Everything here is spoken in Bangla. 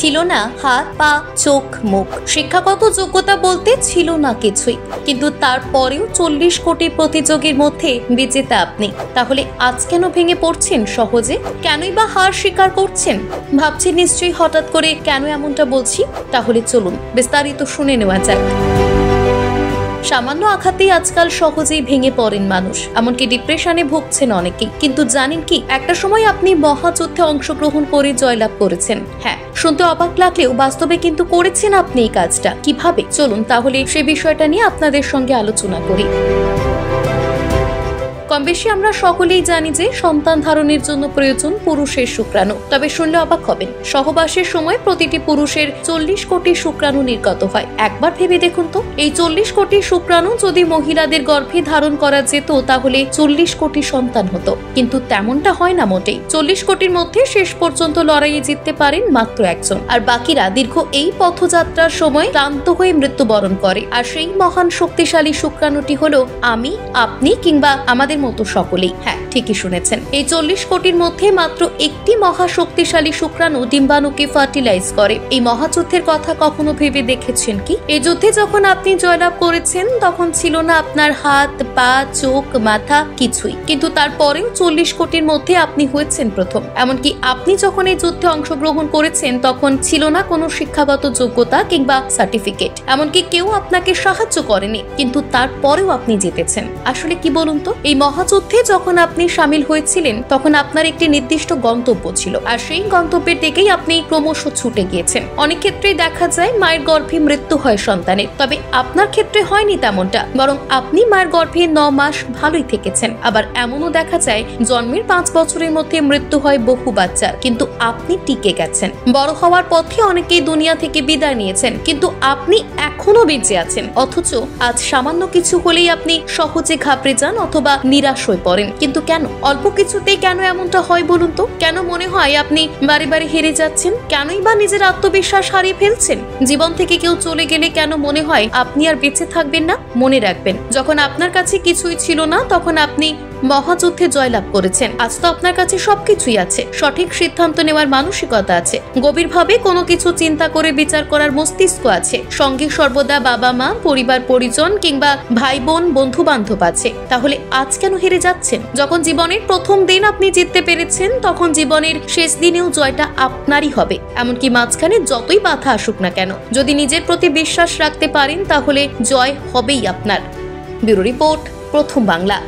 ছিল না হাত পা চোখ মুখ, শিক্ষাগত যোগ্যতা বলতে ছিল না কিছুই, কিন্তু তারপরেও 40 কোটি প্রতিযোগীর মধ্যে বিজেতা আপনি। তাহলে আজ কেন ভেঙে পড়ছেন সহজে? কেনই বা হার স্বীকার করছেন? ভাবছেন নিশ্চয়ই হঠাৎ করে কেন এমনটা বলছি। তাহলে চলুন বিস্তারিত শুনে নেওয়া যাক। সামান্য আঘাতেই আজকাল সহজেই ভেঙে পড়েন মানুষ, এমনকি ডিপ্রেশনে ভুগছেন অনেকেই। কিন্তু জানেন কি, একটা সময় আপনি মহাযুদ্ধে অংশগ্রহণ করে জয়লাভ করেছেন। হ্যাঁ, শুনতে অবাক লাগলেও বাস্তবে কিন্তু করেছেন আপনি এই কাজটা। কিভাবে? চলুন তাহলে সে বিষয়টা নিয়ে আপনাদের সঙ্গে আলোচনা করি। কম বেশি আমরা সকলেই জানি যে সন্তান ধারণের জন্য প্রয়োজন পুরুষের শুক্রাণু। তবে শুনলে অবাক হবেন, সহবাসের সময় প্রতিটি পুরুষের 40 কোটি শুক্রাণু নির্গত হয়। একবার ভেবে দেখুন তো, এই 40 কোটি শুক্রাণু যদি মহিলাদের গর্ভে ধারণ করা যেত তাহলে 40 কোটি সন্তান হতো। কিন্তু তেমনটা হয় না মোটেই। 40 কোটির মধ্যে শেষ পর্যন্ত লড়াইয়ে জিততে পারেন মাত্র একজন, আর বাকিরা দীর্ঘ এই পথযাত্রার সময় ক্লান্ত হয়ে মৃত্যুবরণ করে। আর সেই মহান শক্তিশালী শুক্রাণুটি হলো আমি, আপনি কিংবা আমাদের মতো সকলেই। হ্যাঁ, ঠিকই শুনেছেন। এই 40 কোটির মধ্যে মাত্র একটি মহা শক্তিশালী শুক্রাণু ডিম্বাণুকে ফার্টিলাইজ করে। এই মহাযুদ্ধের কথা কখনো ভেবে দেখেছেন কি? এই যুদ্ধে যখন আপনি জয়লাভ করেছেন তখন ছিল না আপনার হাত পা চোখ মাথা কিছুই, কিন্তু তারপরেও 40 কোটির মধ্যে আপনি হয়েছেন প্রথম। এমনকি আপনি যখন এই যুদ্ধে অংশগ্রহণ করেছেন তখন ছিল না কোনো শিক্ষাগত যোগ্যতা কিংবা সার্টিফিকেট, এমনকি কেউ আপনাকে সাহায্য করেনি, কিন্তু তারপরেও আপনি জিতেছেন। আসলে কি বলুন তো, এই মহাযুদ্ধে যখন আপনি সামিল হয়েছিলেন তখন আপনার একটি নির্দিষ্ট গন্তব্য ছিল, আর সেই গন্তব্যের দিকেই আপনি ক্রমশ ছুটে গিয়েছেন। অনেক ক্ষেত্রেই দেখা যায় মায়ের গর্ভে মৃত্যু হয় সন্তানের, তবে আপনার ক্ষেত্রে হয়নি তেমনটা, বরং আপনি মায়ের গর্ভে 9 মাস ভালোই থেকেছেন। আবার এমনও দেখা যায় জন্মের 5 বছরের মধ্যে মৃত্যু হয় বহু বাচ্চার, কিন্তু আপনি টিকে গেছেন। বড় হওয়ার পথে অনেকেই দুনিয়া থেকে বিদায় নিয়েছেন, কিন্তু আপনি এখনো বেঁচে আছেন। অথচ আজ সামান্য কিছু হলেই আপনি সহজে ঘাবড়ে যান অথবা নিরাশ হয়ে পড়েন। কিন্তু কেন? অল্প কিছুতেই কেন এমনটা হয় বলুন তো? কেন মনে হয় আপনি বারে বারে হেরে যাচ্ছেন? কেনই বা নিজের আত্মবিশ্বাস হারিয়ে ফেলছেন? জীবন থেকে কেউ চলে গেলে কেন মনে হয় আপনি আর বেঁচে থাকবেন না? মনে রাখবেন, যখন আপনার কাছে কিছুই ছিল না তখন আপনি মহাযুদ্ধে জয়লাভ করেছেন। আজ তো আপনার কাছে সবকিছুই আছে, সঠিক সিদ্ধান্ত নেওয়ার মানসিকতা আছে, গভীরভাবে কোনো কিছু চিন্তা করে বিচার করার মস্তিষ্ক আছে, সঙ্গে সর্বদা বাবা মা পরিবার পরিজন কিংবা ভাই বোন বন্ধু বান্ধব আছে। তাহলে আজ কেন হেরে যাচ্ছেন? যখন জীবনের প্রথম দিন আপনি জিততে পেরেছেন তখন জীবনের শেষ দিনেও জয়টা আপনারই হবে। এমনকি মাঝখানে যতই বাধা আসুক না কেন, যদি নিজের প্রতি বিশ্বাস রাখতে পারেন তাহলে জয় হবেই আপনার। ব্যুরো রিপোর্ট, প্রথম বাংলা।